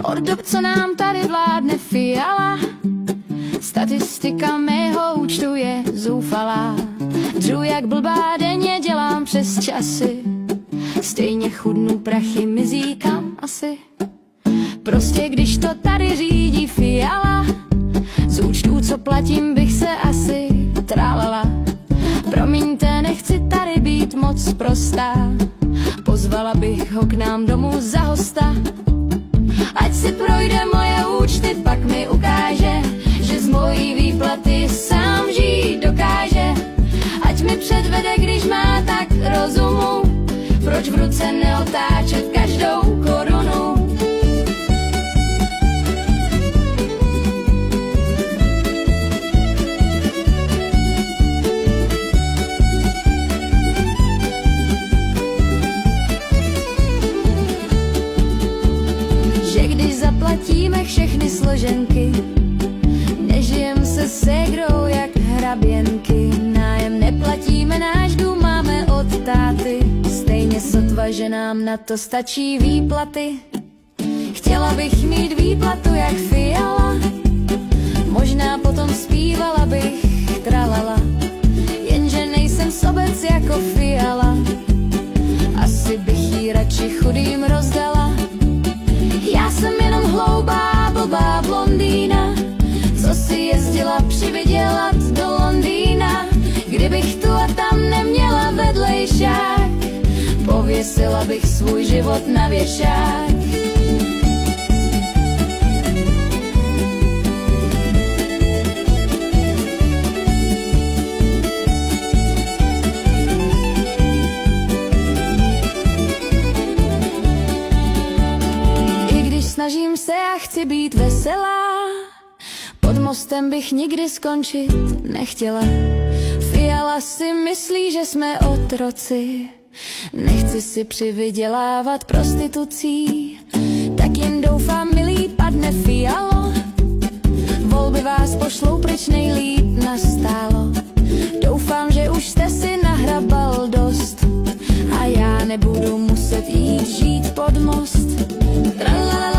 Od dob, co nám tady vládne Fiala, statistika mého účtu je zoufalá. Dřu jak blbá, denně dělám přes časy, stejně chudnu, prachy mizí kam asi. Prostě když to tady řídí Fiala, z účtů, co platím, bych se asi trálala. Promiňte, nechci tady být moc prostá, pozvala bych ho k nám domů za hosta. Ať si projde moje účty, pak mi ukáže, že z mojí výplaty sám žít dokáže. Ať mi předvede, když má tak rozumu, proč v ruce neotáčet každou korunu. Že když zaplatíme všechny složenky, nežijem se ségrou jak hraběnky. Nájem neplatíme, náš dům máme od táty, stejně sotva, že nám na to stačí výplaty. Chtěla bych mít výplatu jak Fiala, možná potom zpívala bych tralala. Jenže nejsem sobec jako Fiala, asi bych jí radši chudým rozdala. Já jsem jenom hloupá, blbá blondýna, co si jezdila přivydělat do Londýna. Kdybych tu a tam neměla vedlejšák, pověsila bych svůj život na věšák. I když snažím se a chci být veselá, pod mostem bych nikdy skončit nechtěla. Fiala si myslí, že jsme otroci, nechci si přivydělávat prostitucí. Tak jen doufám, milý, padne Fialo, volby vás pošlou pryč, nejlíp nastálo. Doufám, že už jste si nahrabal dost a já nebudu muset jít žít pod most. Tralala.